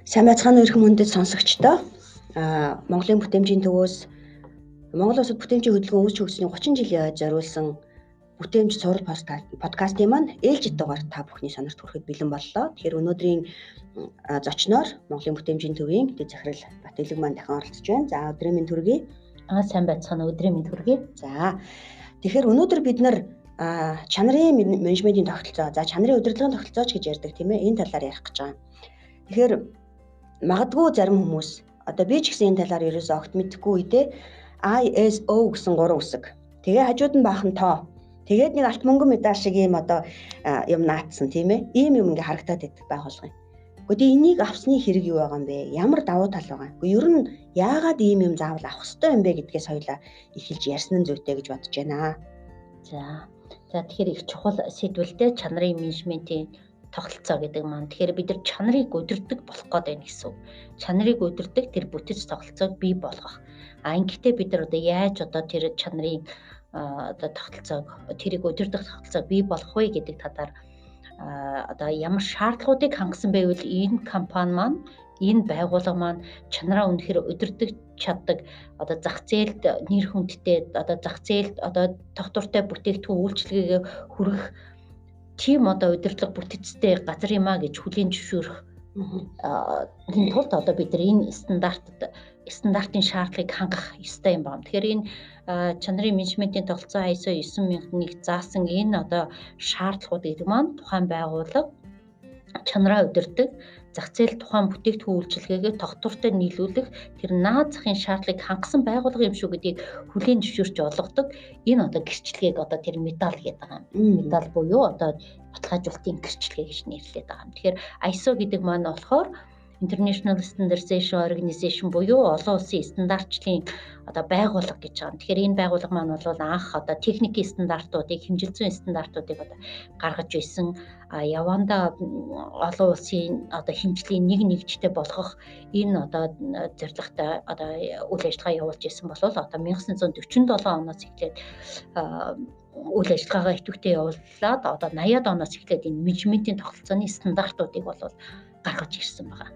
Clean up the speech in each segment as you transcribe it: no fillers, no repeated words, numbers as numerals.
Сайн байцгаана уу эрхэм хүндэт сонсогчдоо. Монголын бүтээмжийн төвөөс Монгол Улсад бүтээмжийн хөдөлгөөн үүсч хөгжсөний 30 жилийн хойд зориулсан бүтээмж сурал подкастын маань ээлжид дугаар та бүхний сонирт хүрэхэд бэлэн боллоо. Тэгэхээр өнөөдрийн зочноор Монголын бүтээмжийн төвийн дэд захирал Батэлэг маань дахин оролцож байна. За өдрийн минь төргий. Сайн байцгаана өдрийн минь төргий. За тэгэхээр өнөөдөр бид нар чанарын менежментийн тогтолцоо, за чанарын удирдлагын тогтолцооч гэж ярьдаг тийм ээ. Энэ талаар ярих гэж байгаа. Тэгэхээр магадгүй зарим хүмүүс одоо би ч гэсэн энэ талаар ерөөсөө огт мэдэхгүй үедээ ISO гэсэн 3 үсэг. Тэгээ хажууд нь баахан тоо. Тэгээд нэг алт мөнгөн медаль шиг ийм одоо юм наацсан тийм ээ. Ийм юм ингээ харагдаад байдаг байгуулгын. Гэхдээ энийг авсны хэрэг юу байгаа юм бэ? Ямар давуу тал байгаа? Гэхдээ ер нь яагаад ийм юм заавал авах хэрэгтэй юм бэ гэдгээс хоёлаа эхэлж ярьсан нь зүйтэй гэж бодож байна. За тэгэхээр их чухал сэдвэлтэй чанарын менежментийн тогтолцоо гэдэг маань. Тэгэхээр бид нар чанарыг удирдах болох гээд байна гэсэн үг. Чанарыг удирдах тэр бүтэц тогтолцоог бий болгох. Ингэхдээ бид нар одоо яаж одоо тэр чанарын одоо тогтолцоог тэрийг удирдах тогтолцоог бий болгох вэ гэдэг талаар одоо ямар шаардлагуудыг хангасан байвал энэ компани маань энэ байгууллага маань чанараа үнэхээр удирдах чаддаг одоо зах зээлд нэр хүндтэй одоо зах зээлд одоо тогтвортой бүтээгдэхүүн үйлчилгээгээ хүргэх тийм одоо удирдлага бүтцтэй газар юмаа гэж хүлээн зөвшөөрөх энэ тулд одоо бид нар энэ стандартын шаардлагыг хангах ёстой юм байна. Тэгэхээр энэ чанарын менежментийн тогтолцоо ISO 9001 заасан энэ одоо шаардлагууд гэдэг маань тухайн байгууллага чанараа удирдаг зах зээл тухайн бүтээгдэхүүн үйлчилгээгээ тогтвортой нийлүүлэх тэр наад захын шаардлагыг хангасан байгууллага юм шүү гэдгийг хүлээн зөвшөөрч олгодог энэ одоо гэрчлэгийг одоо тэр медаль гэдэг байгаа юм. Медаль буюу одоо баталгаажуулалтын гэрчлэгээ гэж нэрлэдэг байгаа юм. Тэгэхээр ISO гэдэг маань болохоор International Standardization Organization буюу олон улсын стандартчлалын одоо байгууллага гэж байгаа. Тэгэхээр энэ байгууллага маань бол анх одоо техникийн стандартуудыг, хэмжил зүйн стандартуудыг одоо гаргаж байсан. Явандаа олон улсын одоо хэмжлийн нэгжтэй болгох энэ одоо зорилготой одоо үйл ажиллагаа явуулж исэн бол одоо 1947 оноос эхлээд үйл ажиллагаагаа идэвхтэй явуулаад одоо 80-аад оноос эхлээд энэ менежментийн тогтолцооны стандартуудыг бол гаргаж ирсэн байна.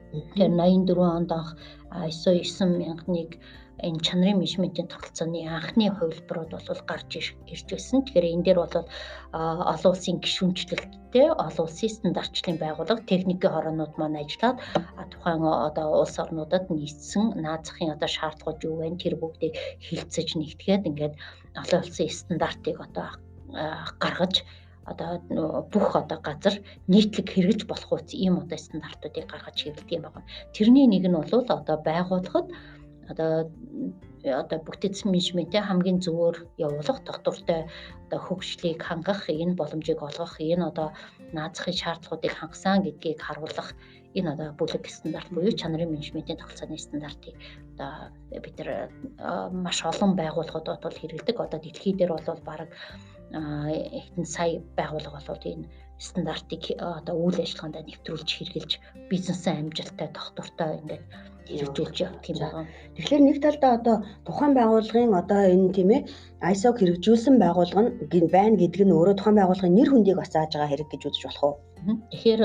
Тэгэхээр 84 онд анх ISO 9001 энэ чанарын менежментийн тогтолцооны анхны хувилбарууд бол гарч ирж байсан. Тэгэхээр энэ дээр бол олон улсын гишүүнчлэлттэй олон улсын стандартчлалын байгууллага техникийн хороонууд маань ажиллаад тухайн одоо улс орнуудад нийцсэн наад захын одоо шаардлагууд юу вэ? Тэр бүгдийг хилцэж нэгтгээд ингээд олон улсын стандартыг одоо гаргаж одоо бүх одоо газар нийтлэг хэрэгж болох үс ийм одоо стандартуудыг гаргаж хэвлэдэг юм байна. Тэрний нэг нь бол одоо байгууллагад одоо бүтэц менежментээ хамгийн зөвөр явуулах тогтвортой одоо хөгжлийг хангах энэ боломжийг олгох энэ одоо наад захын шаардлагуудыг хангасан гэдгийг харуулах энэ одоо бүлэг стандарт буюу чанарын менежментийн тогтолцооны стандартыг одоо бид нар маш олон байгууллагуудад бол хэрэглэдэг. Одоо дэлхий дээр бол бараг хэдэн сая байгууллага бол энэ стандартыг одоо үйл ажиллагаанд нэвтрүүлж хэрэгжилж бизнесийн амжилттай тогтвортой ингээд хэрэгжүүлж явах юм байна. Тэгэхээр нэг талдаа одоо тухайн байгууллагын одоо энэ тийм ээ ISO хэрэгжүүлсэн байгууллага нь байна гэдэг нь өөрөө тухайн байгууллагын нэр хүндийг бас зааж байгаа хэрэг гэж үзэж болох уу? Тэгэхээр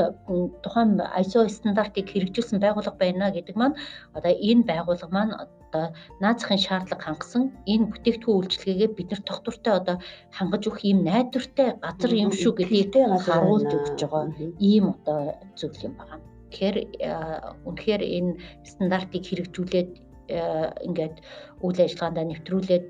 тухайн ISO стандартыг хэрэгжүүлсэн байгууллага байна гэдэг маань одоо энэ байгууллага маань одоо наад захын шаардлага хангасан энэ бүтээгдэхүүн үйлчилгээгээ бид нар тогтвортой одоо хангаж өгөх ийм найдвартай газар юм шүү гэдгийг харуулж өгч байгаа ийм одоо зүйл юм байна. Тэгэхээр үнэхээр энэ стандартыг хэрэгжүүлээд ингээд үйл ажиллагаанд нэвтрүүлээд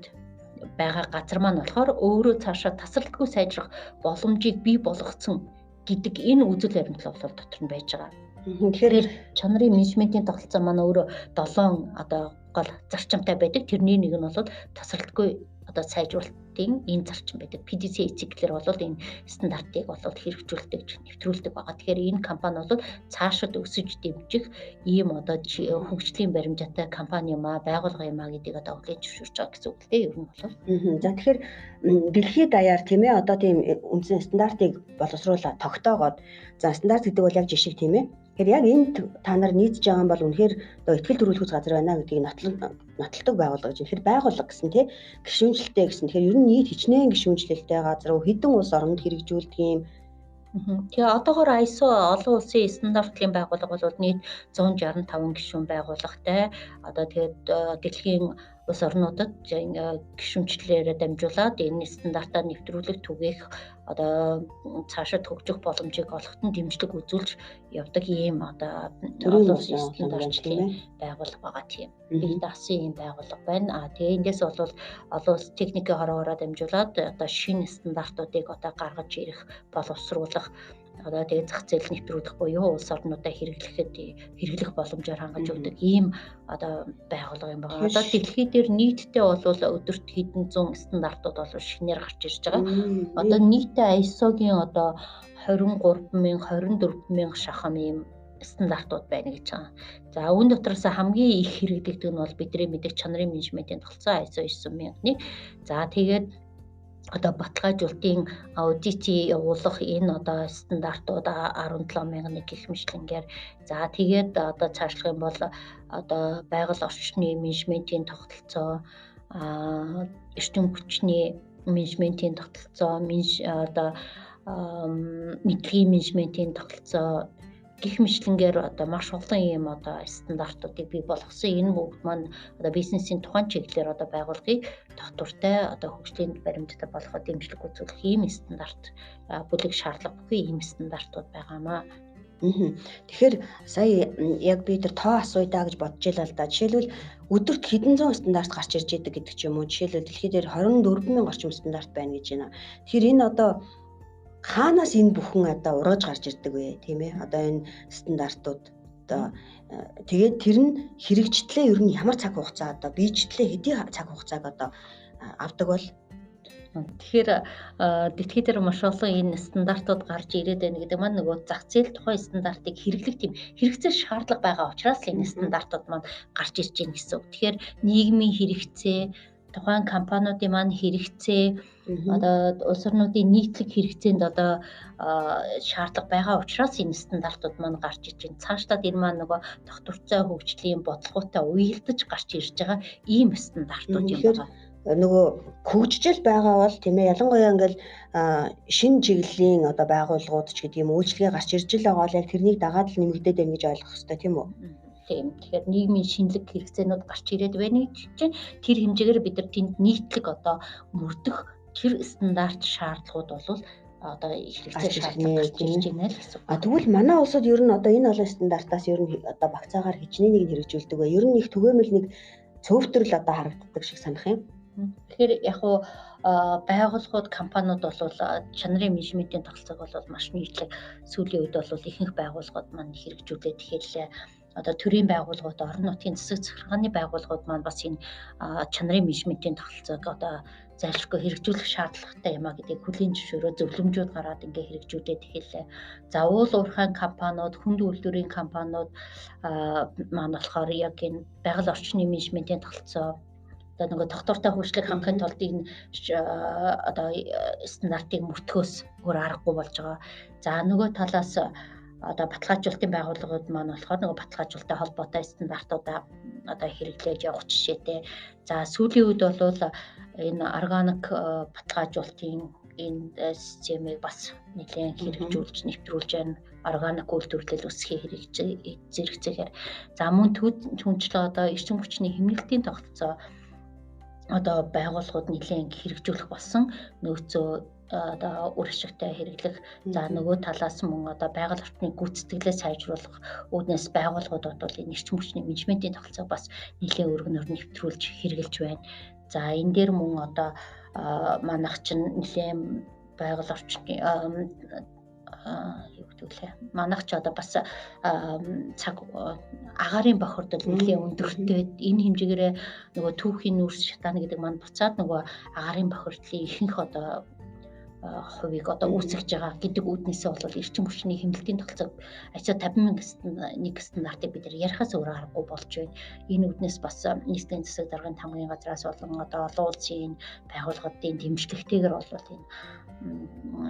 байгаа газар маань болохоор өөрөө цаашаа тасралтгүй сайжрах боломжийг бий болгоцсон гэдэг энэ үзэл баримтлал бол дотор нь байж байгаа. Тэгэхээр чанарын менежментийн тогтолцоо маань өөрөө 7 одоо гол зарчимтай байдаг. Тэрний нэг нь бол тасралтгүй одоо сайжруулалтын энэ зарчим байдаг. PDCA циклэр бол энэ стандартыг бол хэрэгжүүлдэг, нэвтрүүлдэг байгаа. Тэгэхээр энэ компани бол цаашид өсөж дэмжих ийм одоо хөгжлийн баримжаатай компани юм аа, байгууллага юм аа гэдгийг одоо хүлээн зөвшөөрч байгаа гэсэн үг л дээ. Ер нь бол. За тэгэхээр дэлхийд даяар тийм ээ одоо тийм үндсэн стандартыг боловсруулаад тогтоогоод за стандарт гэдэг бол яг жишээ тийм ээ. Тэгэхээр яг энд та нар нийцж байгаа юм бол үнэхээр одоо ихтгэл төрүүлэх газар байна гэдгийг нотолдог байгууллага гэж. Тэгэхээр байгууллага гэсэн тий гишүүнчлэлтэй гэсэн. Тэгэхээр ер нь нийт хичнээн гишүүнчлэлтэй газар хэдэн улс оронд хэрэгжүүлдэг юм Тэгээ одоогоор ISO олон улсын стандартлын байгууллага бол нийт 165 гишүүн байгууллагатай. Одоо тэгээд дэлхийн улс орнуудад гишүүнчлэлээр дамжуулаад энэ стандартаа нэвтрүүлэх түгээх одоо цаашаа хөгжих боломжийг олоход нь дэмжлэг үзүүлж явдаг ийм одоо олон улсын стандартлын байгууллага байгаа тийм. Бие даасан ийм байгууллага байна. Тэгээ эндээс бол олон улс техникийн хороогоор дамжуулаад одоо шинэ стандартуудыг одоо гаргаж ирэх, боловсруулах одоо тэгээ зах зээл нэвтрүүлэх буюу улс орнуудаа хэрэглэх боломжоор хангаж өгдөг ийм одоо байгууллага юм байна. Одоо дэлхий дээр нийтдээ бол өдөрт хэдэн зуун стандартууд бол шинээр гарч ирж байгаа. Одоо нийтдээ ISO-гийн одоо 23,000 24,000 шахам ийм стандартууд байна гэж байгаа. За үүн дотроос хамгийн их хэрэглэгдэх нь бол бидний мэдих чанарын менежментийн тогтолцоо ISO 9001. За тэгээд одоо баталгаажуулалтын аудитыг явуулах энэ одоо стандартууд 17,001 гэх мэтлэнгээр за тэгээд одоо цаашлах юм бол одоо байгаль орчны менежментийн тогтолцоо эрчим хүчний менежментийн тогтолцоо одоо мэдлэгийн менежментийн тогтолцоо гэх мэтлэнгээр одоо маш олон юм одоо стандартуудыг бий болгосон. Энэ бүгд маань одоо бизнесийн тухайн чиглэлээр одоо байгуулгыг татвартай одоо хөгжлийн баримттай болгоход дэмжлэг үзүүлэх ийм стандарт бүлэг шаардлагагүй ийм стандартууд байгаамаа. Тэгэхээр сая яг би тэр тоо асууя гэж бодож илаа л да. Жишээлбэл өдөрт хэдэн зуун стандарт гарч ирж идэг гэдэг ч юм уу. Жишээлбэл дэлхийд дээр 24,000 орчим стандарт байна гэж байна. Тэгэхээр энэ одоо хаанаас энэ бүхэн одоо ургаж гарч ирдэг вэ, тийм ээ? Одоо энэ стандартууд одоо тэгээд тэр нь хэрэгжтлээ ер нь ямар цаг хугацаа одоо биечлээ хэдийн цаг хугацааг одоо авдаг бол тэгэхээр дэлхий дээр маш олон энэ стандартууд гарч ирээд байна гэдэг маань нөгөө зах зээл тухайн стандартыг хэрэглэх тийм хэрэгцээ шаардлага байгаа учраас л энэ стандартууд маань гарч ирж байна гэсэн үг. Тэгэхээр нийгмийн хэрэгцээ тухайн компаниудын маань хэрэгцээ одоо улс орнуудын нийтлэг хэрэгцээнд одоо шаардлага байгаа учраас энэ стандартууд маань гарч ирж байна. Цаашлаад энэ маань нөгөө тогтвортой хөгжлийн бодлоготой уялдаж гарч ирж байгаа ийм стандартууд юм байна. Нөгөө хөгжижл байгаа бол тийм ээ ялангуяа ингээл шинэ чиглэлийн одоо байгууллагууд ч гэдэг юм үйлчлэгээ гарч ирж л байгаа бол яг тэрнийг дагаад л нэмэгдээд байна гэж ойлгох хэрэгтэй тийм үү? Тийм. Тэгэхээр нийгмийн шинэлэг хэрэгцээнүүд гарч ирээд байна гэж чинь тэр хэмжээгээр бид нар тэнд нийтлэг одоо мөрдөх тэр стандарт шаардлагууд бол одоо хэрэгцээ шаардлага гарч ирж байна л гэсэн. Тэгвэл манай улсад ер нь одоо энэ олон стандартаас ер нь одоо багцаагаар хичнээн хэрэгжүүлдэг бай. Ер нь их түгээмэл нэг цөөвтөрл одоо харагддаг шиг санах юм. Тэгэхээр яг уу байгууллагууд компаниуд бол чанарын менежментийн тогтолцоог бол маш нийтлэг сүүлийн үед бол ихэнх байгууллагууд маань хэрэгжүүлээд эхэллээ. Одоо төрийн байгууллагууд, орон нутгийн засаг захиргааны байгууллагууд маань бас энэ чанарын менежментийн тогтолцоог одоо зайлшгүй хэрэгжүүлэх шаардлагатай юм а гэдгийг хүлээн зөвшөөрөө зөвлөмжүүд гараад ингээ хэрэгжүүлээд эхэллээ. За уул уурхайн компаниуд, хүнд үйлдвэрийн компаниуд маань болохоор яг энэ байгаль орчны менежментийн тогтолцоо одоо нөгөө тогтвортой хөгжлийг хангахын тулд энэ одоо стандартыг мөртгөөс өөр аргагүй болж байгаа. За нөгөө талаас одоо баталгаажуулалтын байгууллагууд маань болохоор нөгөө баталгаажуулалттай холбоотой стандартуудаа одоо хэрэглээж явах жишээтэй. За сүүлийн үед бол энэ органик баталгаажуулалтын энэ системийг бас нэлээд хэрэгжүүлж нэвтрүүлж байна. Органик үйлдвэрлэл өсгөх зэрэгцээгээр. За мөн түнчлэн одоо эрчим хүчний хэмнэлтийн тогтолцоо одоо байгууллагууд нэлээд хэрэгжүүлэх болсон нөөцөө одоо үр ашигтай хэрэглэх. За нөгөө талаас мөн одоо байгаль орчны гүйцэтгэлээ сайжруулах үүднээс байгууллагуудад бол энэ эрчим хүчний менежментийн тогтолцоог бас нэлээд өргөнөөр нэвтрүүлж хэрэгжилж байна. За энэ дээр мөн одоо манайх чинь нэлээд байгаль орчны юу гэдэг вэ? Манайх ч одоо бас цаг агаарын бохирдол нэлээд өндөртэй. Энэ хэмжээгээр нөгөө түүхийн нүүрс шатааны гэдэг маань буцаад нөгөө агаарын бохирдлын ихэнх одоо хувийг одоо үүсгэж байгаа гэдэг үүднээсээ бол эрчим хүчний хэмнэлтийн тогтолцоог ISO 50001 стандартыг бид ярихаас өөр аргагүй болж байна. Энэ үүднээс бас нийслэлийн засаг даргын тамгын газраас болон одоо олон улсын байгууллагуудын дэмжлэгтэйгээр бол энэ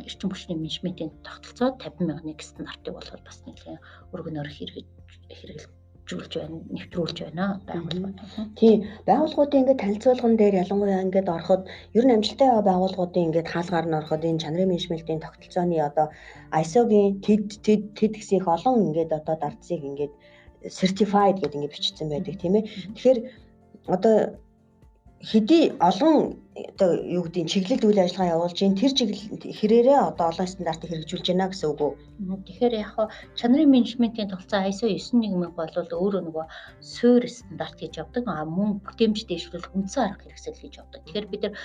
эрчим хүчний менежментийн тогтолцоо 50001 стандартыг бол бас нэлээд өргөнөөр хэрэгэл хэрэгжүүлж байна, нэвтрүүлж байна байгууллагууд. Тийм, байгууллагуудын ингээд танилцуулган дээр ялангуяа ингээд ороход ер нь амжилттай байгууллагуудын ингээд хаалгаар нь ороход энэ чанарын менежментийн тогтолцооны одоо ISO-гийн TED гэсэн их олон ингээд одоо дардсыг ингээд certified гэдэг ингээд бичсэн байдаг тийм ээ. Тэгэхээр одоо хэдий олон одоо юу гэдгийг чиглэлд үйл ажиллагаа явуулж ин тэр чиглэл хэрээрээ одоо олон стандартыг хэрэгжүүлж байна гэсэн үг үү? Тэгэхээр яг чанарын менежментийн тогтолцоо ISO 91000 бол өөрөө нөгөө суурь стандарт гэж явдаг. Мөн бүтээмж дэвшүүлэх үндсэн арга хэрэгсэл гэж явдаг. Тэгэхээр бид нар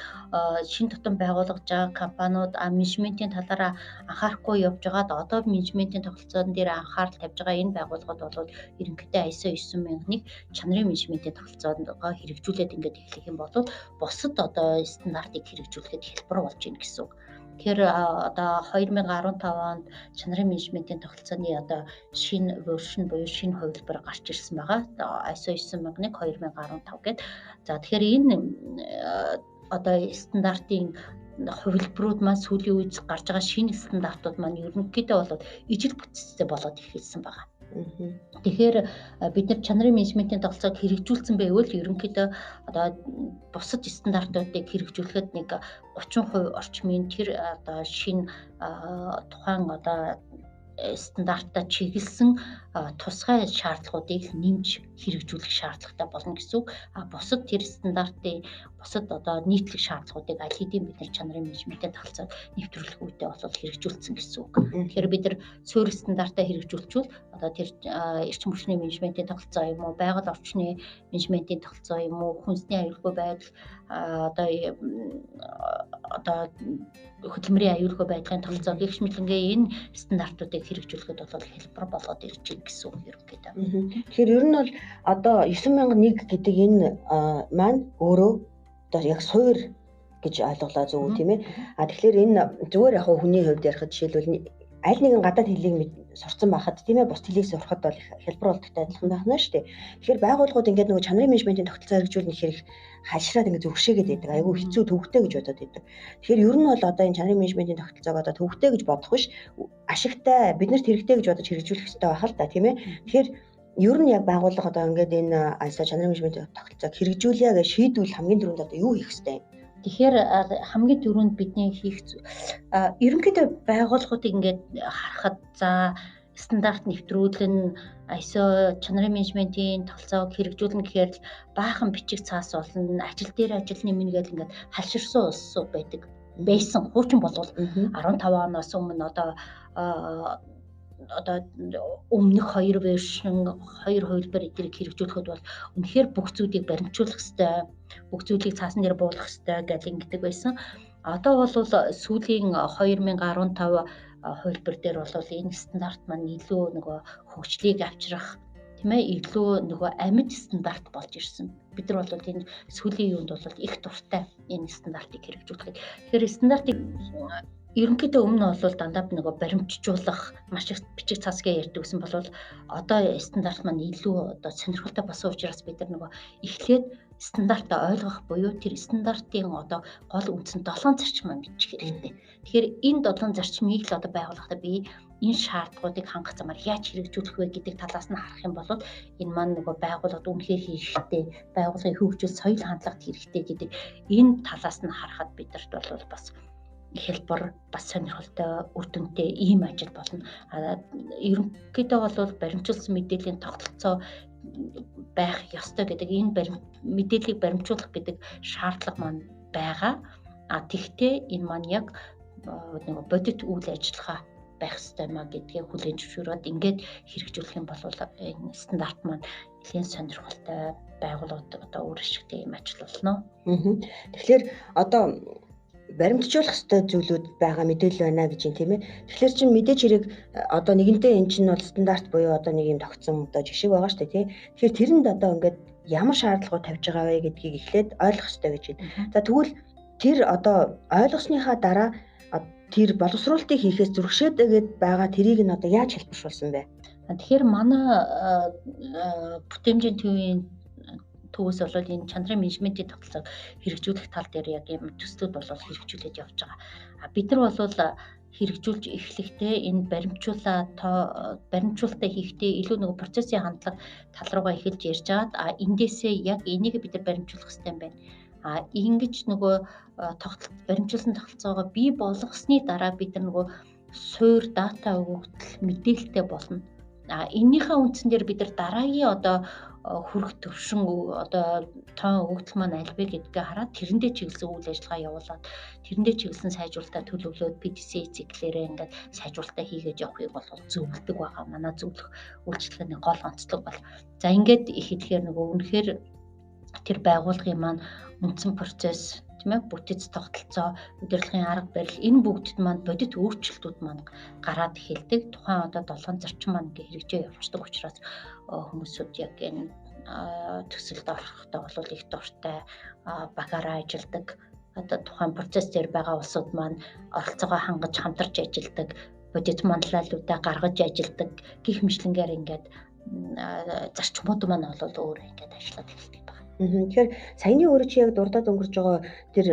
шинэ тутам байгуулгаж байгаа компаниуд менежментийн талаараа анхаарахгүй явж байгаад одоо менежментийн тогтолцоон дээр анхаарал тавьж байгаа энэ байгууллагууд бол ерөнхийдөө ISO 9000-ыг чанарын менежментийн тогтолцоонд хэрэгжүүлээд ингээд эхлэх юм бол бусад одоо стандартыг хэрэгжүүлэхэд хэлбэр болж ийн гэсэн үг. Тэгэхээр одоо 2015 онд чанарын менежментийн тогтолцооны одоо шинэ вершн буюу шинэ хувилбар гарч ирсэн байгаа. ISO 9001 2015 гэдэг. За тэгэхээр энэ одоо стандартын хувилбарууд маань сүүлийн үед гарч байгаа шинэ стандартууд маань ерөнхийдөө бол ижил бүтцтэй болоод эхэлсэн байгаа. Тэгэхээр бид нар чанарын менежментийн тогтолцоог хэрэгжүүлсэн байвал ерөнхийдөө одоо бусад стандартуудыг хэрэгжүүлэхэд нэг 30% орчмын тэр одоо шинэ тухайн одоо стандартаа чиглэсэн тусгай шаардлагуудыг нэмж хэрэгжүүлэх шаардлагатай болно гэсэн үг. Бусад тэр стандартын бусад одоо нийтлэг шаардлагуудыг аль хэдийн бид нар чанарын менежментийн тогтолцоог нэвтрүүлэх үедээ бол хэрэгжүүлсэн гэсэн үг. Тэгэхээр бид нар суурь стандартаа хэрэгжүүлчихвэл одоо тэр эрчим хүчний менежментийн тогтолцоо юм уу, байгаль орчны менежментийн тогтолцоо юм уу, хүнсний аюулгүй байдал одоо хөдөлмөрийн аюулгүй байдлын тогтолцоо гэх мэтлэнгээ энэ стандартуудыг хэрэгжүүлэхэд бол хэлбэр болоод ирж байна гэсэн үг ерөнхийдөө. Тэгэхээр ер нь бол одоо 9001 гэдэг энэ маань өөрөө одоо яг суурь гэж ойлголоо зөв үү тийм ээ. Тэгэхээр энэ зүгээр яг хүний хувьд ярихад жишээлбэл аль нэгэн гадаад хэлийг сурцсан байхад тийм ээ бус хэлийг сурахад бол хэлбэр болдогтой адилхан байна шүү дээ. Тэгэхээр байгууллагууд ингээд нөгөө чанарын менежментийн тогтолцоо хэрэгжүүлэх хэрэг хашраад ингээд зөвшөөгээд байдаг. Айгүй хэцүү төвөгтэй гэж бодоод байдаг. Тэгэхээр ер нь бол одоо энэ чанарын менежментийн тогтолцоог одоо төвөгтэй гэж бодох биш ашигтай биднэрт хэрэгтэй гэж бодож хэрэгжүүлэх хэрэгтэй байх л да тийм ээ. Тэгэхээр ер нь яг байгууллага одоо ингээд энэ ISO чанарын менежментийн тогтолцоог хэрэгжүүлье гэж шийдвэл хамгийн түрүүнд одоо юу хийх ёстой юм? Тэгэхээр хамгийн түрүүнд бидний хийх ерөнхийдөө байгууллагуудыг ингээд харахад за стандарт нэвтрүүлэн ISO чанарын менежментийн тогтолцоог хэрэгжүүлнэ гэхээр л баахан бичиг цаас болно, ажил дээр ажил нэмнэ гэдэг ингээд халширсан улсууд байдаг. Байсан. Хуучин болвол 15 оноос өмнө одоо өмнөх 2 вершн 2 хувилбар эдгэрийг хэрэгжүүлэхэд бол үнэхээр бүх зүйлийг баримтжуулах хэрэгтэй, бүх зүйлийг цаасан дээр буулгах хэрэгтэй гэдэг байсан. Одоо бол сүүлийн 2015 хувилбар дээр бол энэ стандарт маань илүү нөгөө хөгжлийг авчрах тийм ээ илүү нөгөө амьд стандарт болж ирсэн. Бид нар бол энэ сүүлийн юунд бол их дуртай энэ стандартыг хэрэгжүүлэхэд. Тэгэхээр стандартыг ерөнхийдөө өмнө бол дандаа нөгөө баримтжуулах маш их бичиг цаасгээ ярьдаг гэсэн бол одоо стандарт маань илүү одоо сонирхолтой болсон учраас бид нар нөгөө эхлээд стандартаа ойлгох буюу тэр стандартын одоо гол үндсэн 7 зарчмаа мэдчих хэрэгтэй. Тэгэхээр энэ 7 зарчмыг л одоо байгууллагатай би энэ шаардлагуудыг хангах замаар яаж хэрэгжүүлэх вэ гэдэг талаас нь харах юм бол энэ маань нөгөө байгууллагад үнэхээр хэрэгтэй, байгууллагын хөгжил, соёл хандлагт хэрэгтэй гэдэг энэ талаас нь харахад бидэрт бол бас хэлбэр бас сонирхолтой үр дүнтэй ийм ажил болно. Ерөнхийдөө бол баримтжуулсан мэдээллийн тогтолцоо байх ёстой гэдэг энэ мэдээллийг баримтжуулах гэдэг шаардлага маань байгаа. Тэгвэл энэ маань яг нэг бодит үйл ажиллагаа байх ёстой маа гэдгийг хүлээн зөвшөөрөөд ингээд хэрэгжүүлэх юм бол энэ стандарт маань нэлийн сонирхолтой байгууллагууд одоо үр ашигтай юм ажил болно. Тэгэхээр одоо баримтжуулах ёстой зүйлүүд байгаа мэдээлэл байна гэж юм тийм ээ. Тэгэхээр чинь мэдээж хэрэг одоо нэгэнтээ эн чинь бол стандарт буюу одоо нэг юм тогтсон одоо жишээ байгаа шүү дээ тий. Тэгэхээр тэрэнд одоо ингээд ямар шаардлагууд тавьж байгаа вэ гэдгийг эхлээд ойлгох ёстой гэж байна. За тэгвэл тэр одоо ойлгосныхаа дараа тэр боловсруулалтыг хийхээс зургшээгээд байгаа тэрийг нь одоо яаж хэлбэршүүлсэн бэ? Тэгэхээр манай бүтээмжийн төвийн төвөөс бол энэ чанарын менежментийн тогтолцоог хэрэгжүүлэх тал дээр яг юм төслүүд бол хэрэгжүүлээд явж байгаа. Бид нар бол хэрэгжүүлж эхлэхдээ энэ баримтжуулалтаа хийхдээ илүү нөгөө процессын хандлага тал руугаа эхэлж ярьж агаад эндээсээ яг энийг бид нар баримтжуулах хэрэгтэй юм байна. Ингэж нөгөө баримтжуулсан тогтолцоогоо бий болгосны дараа бид нар нөгөө суур дата өгөгдөл мэдээлэлтэй болно. Эннийхээ үндсэн дээр бид нар дараагийн одоо хүрэх төвшин одоо тоон өгөгдөл маань аль вэ гэдгээ хараад тэрэндээ чиглэсэн үйл ажиллагаа явуулаад тэрэндээ чиглэсэн сайжруулалтаа төлөвлөөд PDCA циклэрээ ингээд сайжруулалтаа хийгээд явахыг бол зөвлөдөг байгаа. Манай зөвлөх үйлчлэгээний гол онцлог бол за ингээд ихэдхээр нөгөө үнэхээр тэр байгууллагын маань үндсэн процесс тийм ээ бүтэц тогтолцоо удирдлагын арга барил энэ бүгдэд маань бодит өөрчлөлтүүд маань гараад эхэлдэг. Тухайн одоо 7 зарчим маань ингээ хэрэгжээ явцдаг учраас хүмүүсүүд яг энэ төсөлд орохдоо бол их дуртай багаараа ажилдаг. Одоо тухайн процесс дээр байгаа улсууд маань оролцоогоо хангаж хамтарч ажилдаг. Бодит манлайлалуудаа гаргаж ажилдаг. Гэх мэтлэнгээр ингээд зарчмууд маань бол өөр ингээд ажиллаад эхэлдэг байна. Тэгэхээр саяны өөрөө чи яг дурдаад өнгөрч байгаа тэр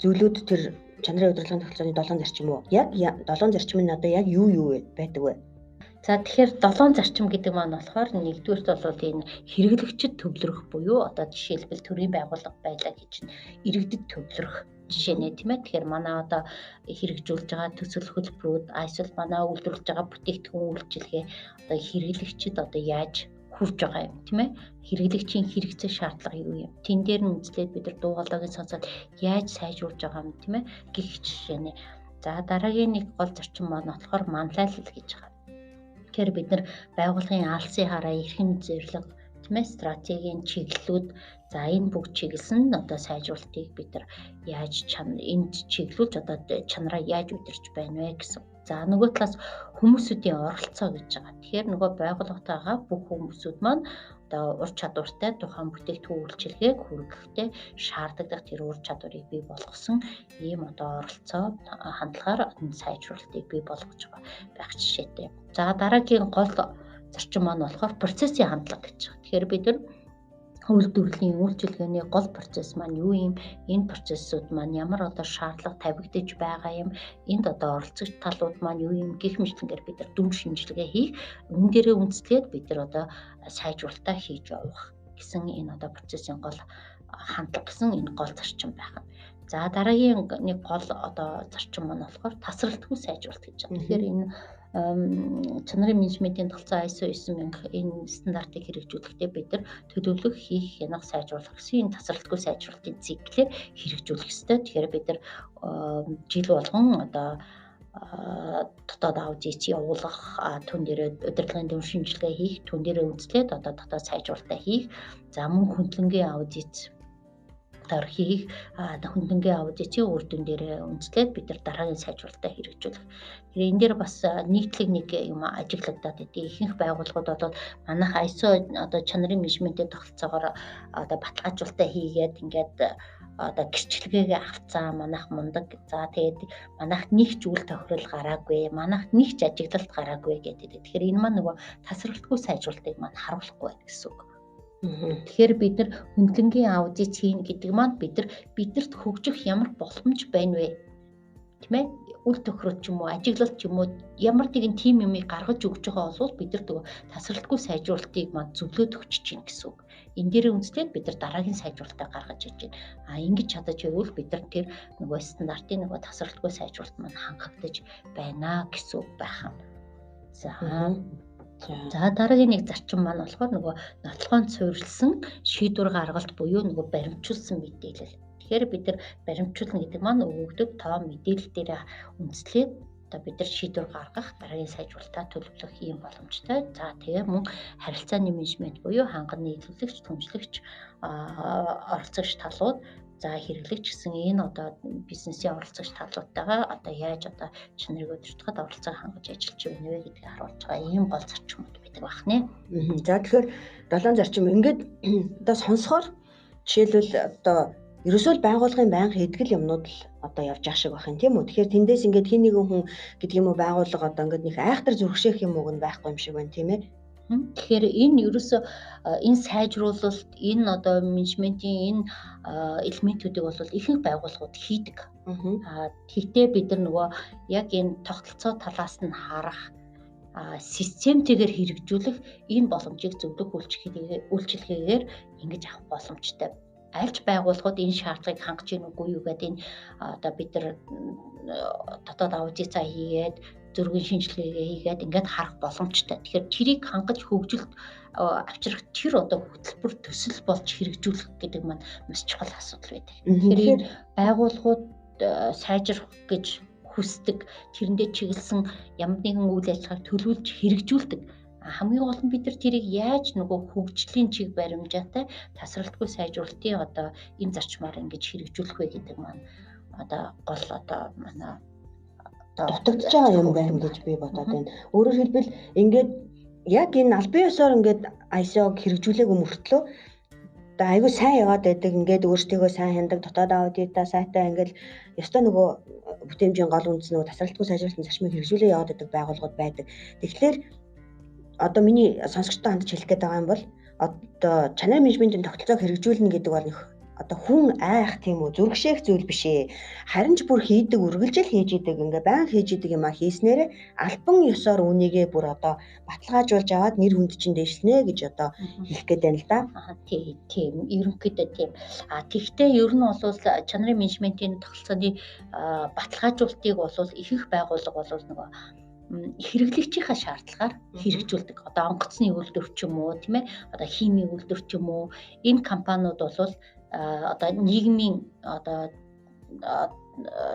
зүйлүүд тэр чанарын удирдлагын тогтолцооны 7 зарчим уу? Яг 7 зарчим нь одоо яг юу байдаг вэ? За тэгэхээр 7 зарчим гэдэг маань болохоор нэгдүгээрт бол энэ хэрэглэгчд төвлөрөх буюу одоо жишээлбэл төрийн байгууллага байлаа гэж иргэдэд төвлөрөх жишээ нэ тийм ээ. Тэгэхээр манай одоо хэрэгжүүлж байгаа төсөл хөтөлбөрүүд эсвэл манай үйлдвэрлэж байгаа бүтээгдэхүүн үйлчилгээ одоо хэрэглэгчд одоо яаж хүрж байгаа юм тийм ээ. Хэрэглэгчийн хэрэгцээ шаардлага юу юм? Тэн дээр нь үзлээд бид нар дуугаалгыг сонсоод яаж сайжруулж байгаа юм тийм ээ гэх жишээ нэ. За дараагийн нэг гол зарчим маань болохоор манлайлал гэж байгаа. Тэгэхээр бид нар байгууллагын алсын хараа эрхэм зэрлэг тийм ээ стратегийн чиглэлүүд за энэ бүгд чиглэсэн одоо сайжруулалтыг бид нар яаж энд чиглүүлж одоо чанараа яаж удирч байна вэ гэсэн. За нөгөө талаас хүмүүсүүдийн оролцоо гэж байгаа. Тэгэхээр нөгөө байгууллагатайгаа бүх хүмүүсүүд маань одоо ур чадвартай тухайн бүтээгдэхүүн үйлчилгээг хүргэхдээ шаардлагатай тэр ур чадварыг бий болгосон ийм одоо оролцоо хандлагаар сайжруулалтыг бий болгож байгаа байх жишээтэй. За дараагийн гол зарчим маань болохоор процессын хандлага гэж байгаа. Тэгэхээр бид нар үйлдвэрлэлийн үйлчилгээний гол процесс маань юу юм? Энэ процессууд маань ямар одоо шаардлага тавигдаж байгаа юм? Энд одоо оролцогч талууд маань юу юм? Гэх мэтлэнгээр бид нар дүн шинжилгээ хийх, энэ дээрээ үндэслээд бид нар одоо сайжруулалтаа хийж явах гэсэн энэ одоо процессын гол хандлага гэсэн энэ гол зарчим байна. За дараагийн нэг гол одоо зарчим маань болохоор тасралтгүй сайжруулалт гэж байна. Тэгэхээр энэ чанарын менежментийн тогтолцоо ISO 9000 энэ стандартыг хэрэгжүүлэхдээ бид нар төлөвлөх, хийх, хянах, сайжруулах гэсэн энэ тасралтгүй сайжруулалтын циклээр хэрэгжүүлэх ёстой. Тэгэхээр бид нар жил болгон одоо дотоод аудит явуулах, түн дээр удирдлагын дүн шинжилгээ хийх, түн дээр үндэслээд одоо дотоод сайжруулалтаа хийх, за мөн хөндлөнгийн аудит хийх, хөндлөнгийн аудитын үр дүн дээр үндэслээд бид нар дараагийн сайжруулалтаа хэрэгжүүлэх. Тэгэхээр энэ дээр бас нийтлэг нэг юм ажиглагдаад идэв. Ихэнх байгууллагууд бол манайх ISO одоо чанарын менежментийн тогтолцоогоор одоо баталгаажуулалтаа хийгээд ингээд одоо гэрчлэгээ авцаа манайх мундаг. За тэгээд манайх нэг ч үйл тохирол гараагүй, манайх нэг ч ажиглалт гараагүй гэдэг. Тэгэхээр энэ маань нөгөө тасралтгүй сайжруулалтыг маань харуулахгүй байна гэсэн үг. Тэгэхээр бид нар хөндлөнгийн аудит хийн гэдэг маань биднэрт хөгжих ямар боломж байна вэ? Тийм ээ? Үйл тохирол ч юм уу, ажиглалт ч юм уу ямар нэгэн тим юмыг гаргаж өгч байгаа бол бид нар тасралтгүй сайжруулалтыг маань зөвлөд өгч чинь гэсэн үг. Энэ дээр үндэслээд бид нар дараагийн сайжруулалтаа гаргаж иж байна. Ингэж чадаж байвал бид нар тэр нөгөө стандартын нөгөө тасралтгүй сайжруулалт маань хангагдаж байна гэсэн үг байх юм. За дараагийн нэг зарчим маань болохоор нөгөө нотлохонд суурилсан шийдвэр гаргалт буюу нөгөө баримтжуулсан мэдээлэл. Тэгэхээр бид нар баримтжуулна гэдэг маань өгөгдөг тоо мэдээлэл дээр үндэслээд одоо бид нар шийдвэр гаргах, дараагийн сайжруулалтаа төлөвлөх юм боломжтой. За тэгээ мөн харилцааны менежмент буюу ханган нийлүүлэгч, түншлэгч, оролцогч талууд за хэрэглэгч гэсэн энэ одоо бизнесийн оролцогч талуудтайгаа одоо яаж одоо чанарыг удирдахад оролцоо хангаж ажиллаж байна вэ гэдгийг харуулж байгаа ийм гол зарчмууд байдаг байна. За тэгэхээр 7 зарчим ингээд одоо сонсохоор жишээлбэл одоо ерөөсөө байгууллагын байнга хийдэг юмнууд л одоо явж байгаа шиг байх юм тийм үү. Тэгэхээр тэндээс ингээд хин нэгэн хүн гэдэг юм уу байгууллага одоо ингээд нэг айхтар зүрхшээх юм уу нь байхгүй юм шиг байна тийм ээ. Тэгэхээр энэ ерөөсөө энэ сайжруулалт, энэ одоо менежментийн энэ элементүүдийг бол ихэнх байгууллагууд хийдэг. Тэгтээ бид нар нөгөө яг энэ тогтолцоо талаас нь харах, системтэйгээр хэрэгжүүлэх энэ боломжийг зөвлөх үйлчилгээгээр ингэж авах боломжтой. Альч байгууллагууд энэ шаардлагыг хангаж ийн үгүй юу гэдэг энэ одоо бид нар дотоод аудитаа хийгээд зөргийн шинжилгээгээ хийгээд ингээд харах боломжтой. Тэгэхээр тэрийг хангаж хөгжилд авчрах тэр одоо хөтөлбөр төсөл болж хэрэгжүүлэх гэдэг маань маш чухал асуудал байдаг. Тэгэхээр байгууллагууд сайжрах гэж хүсдэг, тэрэндээ чиглэсэн ямар нэгэн үйл ажиллагааг төлөвлөж хэрэгжүүлдэг. Хамгийн гол нь бид нар тэрийг яаж нөгөө хөгжлийн чиг баримжаатай тасралтгүй сайжруулалтын одоо энэ зарчмаар ингэж хэрэгжүүлэх вэ гэдэг маань одоо гол одоо манай дутагдж байгаа юм байна гэж би бодоод байна. Өөрөөр хэлбэл ингээд яг энэ албан ёсоор ингээд ISO-г хэрэгжүүлээгүй мөртлөө одоо айгүй сайн яваад байдаг, ингээд өөрсдийгөө сайн хяндаг, дотоод аудитаа сайтаа ингээд ёстой нөгөө бүтээмжийн гол үндэс нөгөө тасралтгүй сайжруулалтын зарчмыг хэрэгжүүлээ яваад байдаг байгууллагууд байдаг. Тэгэхээр одоо миний сонсогчтой хандж хэлэх гээд байгаа юм бол одоо чанар менежментийн тогтолцоог хэрэгжүүлнэ гэдэг бол одоо хүн айх тийм үү, зүрхшээх зүйл биш ээ. Харин ч бүр хийдэг, үргэлжил хийж идэг, ингээ баян хийж идэг юм а хийснээрээ албан ёсоор үнийгээ бүр одоо баталгаажуулж аваад нэр хүнд чинь дэвшлэнэ гэж одоо хэлэх гээд байна л да. Тийм, ерөнхийдөө тийм. Тэгвэл ер нь бол чанарын менежментийн тогтолцооны баталгаажуулалтыг бол ихэнх байгууллага бол нөгөө хэрэглэгчийнхаа шаардлагаар хэрэгжүүлдэг. Одоо онгоцны үйлдвэр ч юм уу, тийм ээ, одоо химийн үйлдвэр ч юм уу, энэ компаниуд бол одоо нийгмийн одоо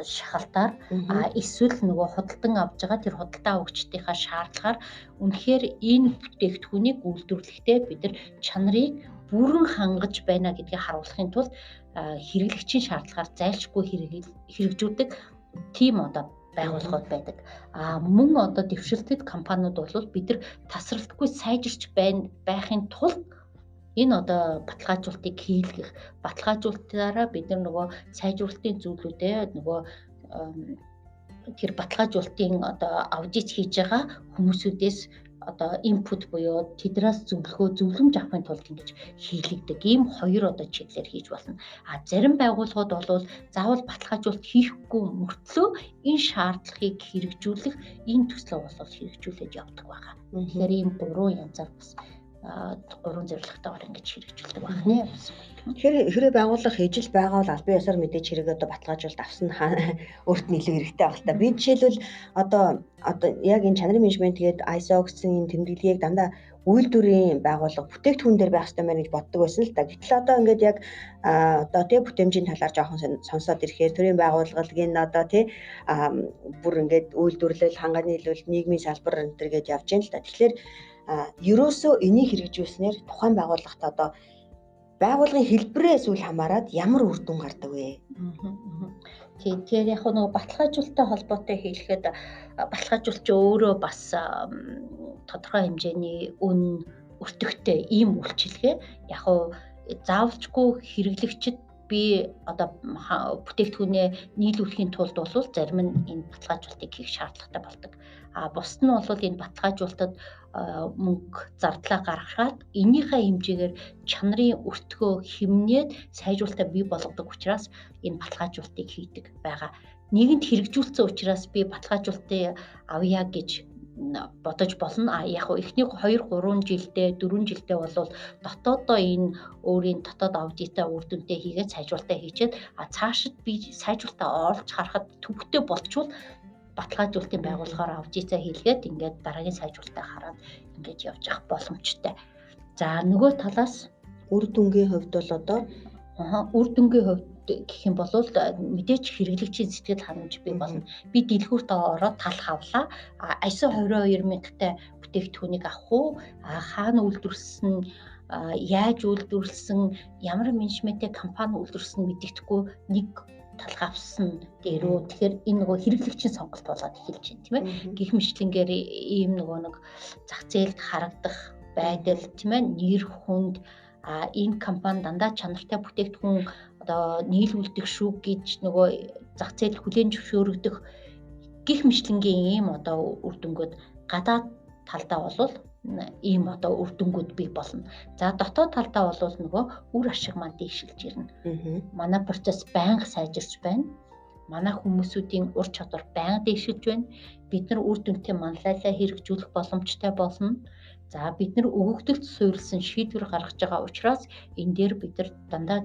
шахалтаар эсвэл нөгөө худалдан авж байгаа тэр худалдаа авагчдынхаа шаардлагаар үнэхээр энэ бүтээгдэхүүнийг үйлдвэрлэхдээ бид нар чанарыг бүрэн хангаж байна гэдгийг харуулахын тулд хэрэглэгчийн шаардлагаар зайлшгүй хэрэгжүүлдэг тийм одоо байгууллагууд байдаг. Мөн одоо дэвшилтэд компаниуд бол бид нар тасралтгүй сайжирч байхын тулд энэ одоо баталгаажуулалтыг хийлгэх, баталгаажуулалтаараа бид нар нөгөө сайжруулалтын зүйлүүдээ нөгөө тэр баталгаажуулалтын одоо аудит хийж байгаа хүмүүсүүдээс одоо input буюу тэднээс зөвлөмж авахын тулд ингэж хийлэгдэг. Ийм хоёр одоо чиглэлээр хийж болно. Зарим байгууллагууд бол заавал баталгаажуулалт хийхгүй мөртлөө энэ шаардлагыг хэрэгжүүлэх энэ төслөө бол хэрэгжүүлээд явдаг байгаа. Тэгэхээр ийм гурван янзаар бас гурван зорилготойгоор ингэж хэрэгжүүлдэг байна нэ. Тэгэхээр байгууллага хийж л байгаа бол албан ёсоор мэдээж хэрэг одоо баталгаажуулалт авсан өөрт нь илүү хэрэгтэй байх та. Би жишээлбэл одоо яг энэ чанарын менежмент гээд ISO гэсэн тэмдэглэгийг дандаа үйлдвэрийн байгууллага бүтээгдэхүүн дээр байх хэрэгтэй мэн гэж боддог байсан л да. Гэтэл одоо ингээд яг одоо тий бүтээмжийн талаар жоохон сонсоод ирэхээр төрийн байгууллагыг энэ одоо тий бүр ингээд үйлдвэрлэл, хангааны нийлүүл, нийгмийн салбар энэ төр гэж явж байна л да. Тэгэхээр ерөөсөө энийг хэрэгжүүлснээр тухайн байгууллагт одоо байгууллагын хэлбэрээс үл хамааран ямар үр дүн гардаг вэ? Тэгэхээр яг нөгөө баталгаажуулалттай холбоотой хэлэхэд баталгаажуулалт өөрөө бас тодорхой хэмжээний үн өртөгтэй ийм үйлчилгээ. Яг заавалчгүй хэрэглэгчид би одоо бүтээгдэхүүнээ нийлүүлэхийн тулд бол зарим нь энэ баталгаажуулалтыг хийх шаардлагатай болдог. Бусд нь бол энэ баталгаажуулалтад мөнгө зардлаа гаргахад энийхээ хэмжээгээр чанарын өртгөө хэмнээд сайжруулалтаа бий болгодог учраас энэ баталгаажуулалтыг хийдэг байгаа. Нийгэмд хэрэгжүүлсэн учраас би баталгаажуулалтыг авъя гэж бодож болно. Яг эхний 2-3 жилдээ 4 жилдээ бол дотоодоо энэ өөрийн дотоод аудитаа үр дүнтэй хийгээд сайжруулалтаа хийчихэд цаашид би сайжруулалтаа олж харахад төвхтэй болчвол баталгаажуулалтын байгууллагаар аудитаа хийлгээд ингээд дараагийн сайжруулалтаа хараад ингээд явж явах боломжтой. За нөгөө талаас үр дүнгийн хувьд бол одоо үр дүнгийн хувьд гэх юм бол мэдээч хэрэглэгчийн сэтгэл ханамж бий болно. Би дэлгүүртээ ороод талх авлаа. ISO 22000-тай бүтээгдэхүүнийг авах уу? Хаана үйлдвэрлэсэн, яаж үйлдвэрлэсэн, ямар менежменттэй компани үйлдвэрлэсэн мэддэхгүй нэг талх авсан дээрөө. Тэгэхээр энэ нөгөө хэрэглэгчийн сонголт болоод эхэлж байна, тийм ээ. Гэх мэтлэнгээр ийм нөгөө нэг зах зээлд харагдах байдал, тийм ээ, нэр хүнд энэ компани дандаа чанартай бүтээгдэхүүн одоо нийлүүлдэг шүү гэж нөгөө зах зээл хүлээн зөвшөөрөгдөх гих мэтлэнгийн ийм одоо үр дүнгууд гадаад талдаа бол ийм одоо үр дүнгууд бий болно. За дотоод талдаа бол нөгөө үр ашиг маань дээшилж ирнэ. Манай процесс байнга сайжирч байна. Манай хүмүүсүүдийн ур чадвар байнга дээшилж байна. Бид нар үр дүнтэй манлайлаа хэрэгжүүлэх боломжтой болно. За бид нар өгөгдөлд суурилсан шийдвэр гаргаж байгаа учраас энэ дээр бид нар дандаа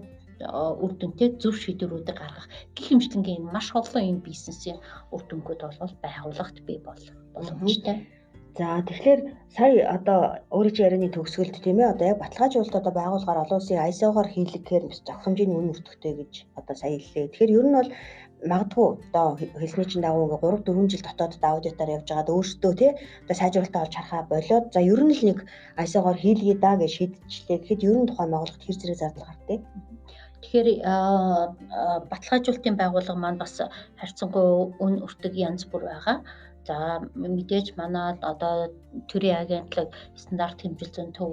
үр дүнтэй зөв шийдвэрүүдийг гаргах гэх мэтлэнгийн маш олон энэ бизнесийн үр дүнгууд бол байгууллагт бий боломжтой. За тэгэхээр сая одоо өөрөө чи ярианы төгсгөлд тийм ээ одоо яг баталгаажуулалт одоо байгуулгаар олон улсын ISO-гоор хийлгэхээр зохих хэмжээний үнэ өртөгтэй гэж одоо сая хэллээ. Тэгэхээр ер нь бол магадгүй одоо хэлсний чинь дагуу ингээ 3-4 жил дотоодод аудитаар явж байгаад өөрсдөө тий одоо сайжруулалтаа олж харахаа болоод за ер нь л нэг ISO-гоор хийлгэе даа гэж шийдчихлээ. Гэхэд ер нь тухайн байгууллагт хэр зэрэг зардал гардаг. Тэгэхээр баталгаажуулалтын байгууллага маань бас харьцангуй үн өртөг янз бүр байгаа. За мэдээж манай одоо төрийн агентлаг стандарт хэмжилтийн төв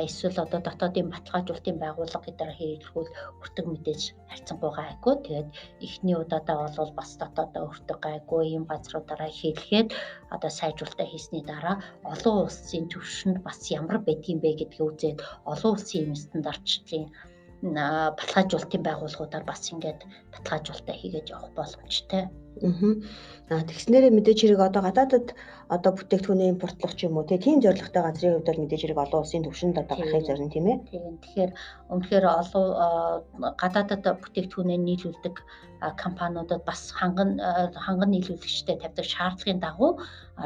эсвэл одоо дотоодын баталгаажуулалтын байгууллага гэдгээр хэрэглэхүүл өртөг мэдээж харьцангуй гайгүй. Тэгээд эхний удаадаа бол бас дотоодоо өртөг гайгүй ийм газруудаараа хийлгээд одоо сайжруулалтаа хийсний дараа олон улсын түвшинд бас ямар байдгийм бэ гэдгийг үзээд олон улсын ийм стандартчлалын баталгаажуулалтын байгууллагуудаар бас ингээд баталгаажуулалтаа хийгээд явах боломжтой. Тэгснээрээ мэдээж хэрэг одоо гадаадад одоо бүтээгдэхүүнээ импортлох ч юм уу тийм зорилготой газрын хувьд бол мэдээж хэрэг олон улсын түвшинд одоо гарахыг зорино тийм ээ. Тэгэхээр үнэхээр олон гадаадад бүтээгдэхүүнээ нийлүүлдэг компаниудад бас ханган нийлүүлэгчтэй тавьдаг шаардлагын дагуу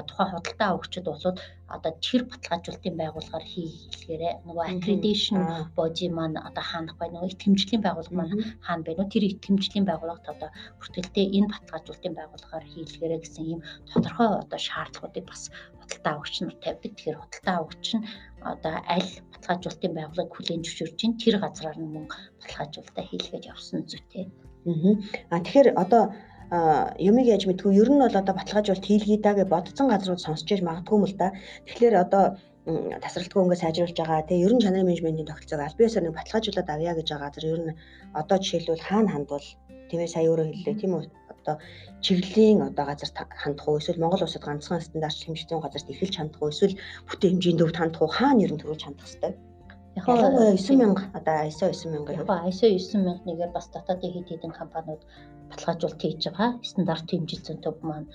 тухайн худалдаа авагчид болоод одоо тэр баталгаажуулалтын байгууллагаар хийлгээрээ нөгөө accreditation body маань одоо хаанах бай нөгөө итгэмжлэлийн байгууллага маань хаана байна уу тэр итгэмжлэлийн байгууллагт одоо бүртгэлтэй энэ баталгаажуулалтын байгууллагаар хийлгээрээ гэсэн ийм тодорхой одоо шаардлагуудыг бас худалдаа авагч нар тавьдаг. Тэгэхээр худалдаа авагч нь одоо аль баталгаажуулалтын байгууллагыг хүлээн зөвшөөрж чинь тэр газраар нь мөн баталгаажуулалтаа хийлгээд явсан зүйтэй. Тэгэхээр одоо юмыг яаж мэдгүй ер нь бол одоо баталгаажуулалт хийлгий даа гэж бодсон газрууд сонсч иж магадгүй юм л да. Тэгэхээр одоо тасралтгүй ингээд сайжруулж байгаа тий ер нь чанарын менежментийн тогтолцоог аль биесээр нэг баталгаажуулаад авъя гэж байгаа газар ер нь одоо жишээлбэл хаана хандвал тийм ээ сая өөрөө хэллээ тийм үү одоо чиглэлийн одоо газар хандах уу эсвэл Монгол улсад ганцхан стандарт хэмжээний газарт эхэлж хандах уу эсвэл бүтээн хэмжээний төвд хандах уу хаана ер нь төрүүлж хандах хэвээр. Яг 9000 одоо ISO 9000 яг ISO 9000-ныгээр бас дотоодын хэд хэдэн компаниуд баталгаажуулалт хийж байгаа. Стандарт хэмжилтийн төв маань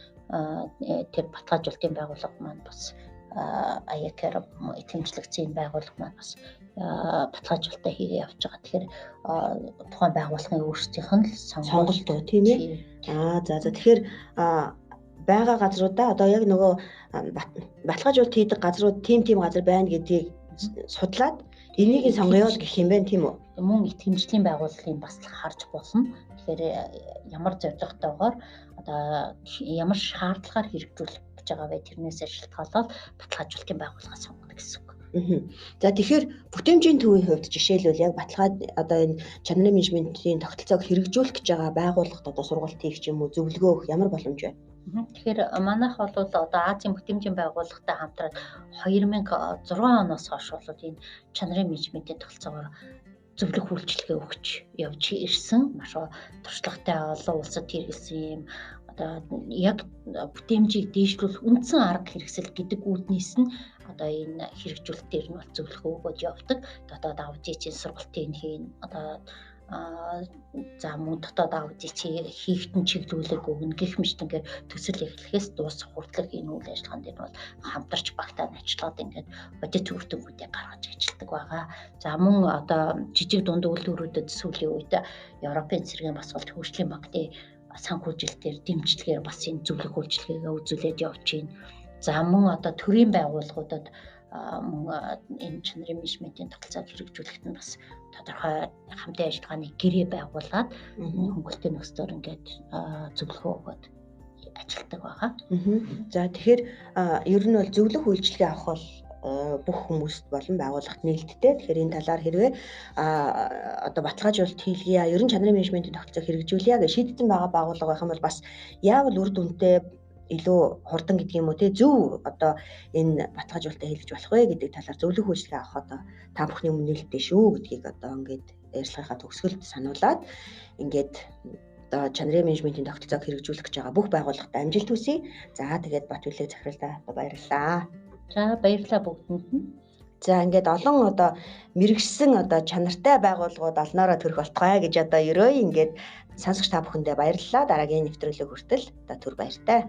тэр баталгаажуулалтын байгууллага маань бас IACAR итгэмжлэгцийн байгууллага маань бас баталгаажуулалтаа хийгээ явж байгаа. Тэгэхээр тухайн байгууллагын өөрсдийнх нь сонголт уу тийм ээ. За тэгэхээр байгаа газруудаа одоо яг нөгөө баталгаажуулалт хийдэг газрууд тийм газар байна гэдгийг судлаад энийг сонгоё гэх юм байна тийм үү? Мөн итгэмжлэлийн байгууллагын бас харж болно. Тэгэхээр ямар зорилготойгоор одоо ямар шаардлагаар хэрэгжүүлэх гэж байгаа вэ тэрнээс шалтгаалаад баталгаажуулалтын байгууллага сонгоно гэсэн үг. За тэгэхээр бүтээмжийн төвийн хувьд жишээлбэл яг одоо энэ чанарын менежментийн тогтолцоог хэрэгжүүлэх гэж байгаа байгууллагад одоо сургалт хийх ч юм уу зөвлөгөө өгөх ямар боломж вэ? Тэгэхээр манайх бол одоо Азийн бүтээмжийн байгууллагатай хамтраад 2006 оноос хойш бол энэ чанарын менежментийн тогтолцоогоор зөвлөх үйлчилгээ өгч явж ирсэн. Маш туршлагатай олон улсад хэрэгэлсэн юм одоо яг бүтээмжийг дээшлүүлэх үндсэн арга хэрэгсэл гэдэг үүднээс нь одоо энэ хэрэгжүүлэлт дээр нь бол зөвлөгөө өгөөд явдаг. Дотоод аудитын сургалтыг хийн одоо за мөн дотоод аудит хийхтэн чиглүүлэг өгнө гэх мэтлэнгээр төсөл эхлэхээс дуусах хүртэлх энэ үйл ажиллагаанд нь бол хамтарч багтаад ажиллаад ингээд аудит үрдэгүүдийг гаргаж ажилладаг байгаа. За мөн одоо жижиг дунд үйлдвэрүүдэд сүүлийн үед Европын цэргийн бас бол хөгжлийн банкны санхүүжилтээр дэмжлэгээр бас энэ зөвлөх үйлчилгээгээ үзүүлээд явж байна. За мөн одоо төрийн байгууллагуудад энэ чанарын менежментийн тогтолцоог хэрэгжүүлэхэд нь бас тодорхой хамтын ажиллагааны гэрээ байгуулад хөнгөлтийн нөхцөөр ингээд зөвлөгөө өгөөд ажилладаг байгаа. За тэгэхээр ер нь бол зөвлөх үйлчилгээ авах бол бүх хүмүүст болон байгууллагт нээлттэй. Тэгэхээр энэ талаар хэрвээ одоо баталгаажуулалт хийлгийа, ер нь чанарын менежментийн тогтолцоог хэрэгжүүлье гэж шийдсэн байгаа байгууллага байх юм бол бас яавал үр дүнтэй илүү хурдан гэдэг юм уу те зөв одоо энэ баталгаажуулалтаа хийлгэж болох вэ гэдэг талаар зөвлөх үйлчилгээ авах одоо та бүхний өмнө нээлттэй шүү гэдгийг одоо ингээд ярилцлагынхаа төгсгөлд сануулад ингээд одоо чанарын менежментийн тогтолцоог хэрэгжүүлэх гэж байгаа бүх байгууллагад амжилт хүсье. За тэгээд бат хүлээ захиралтай баярлалаа. За баярлалаа бүгдэнд нь. За ингээд олон одоо мэрэгсэн одоо чанартай байгууллагууд олноороо төрөх болтугай гэж одоо ерөөй ингээд сонсогч та бүхэндээ баярлалаа. Дараагийн нэвтрүүлэг хүртэл одоо түр баяртай.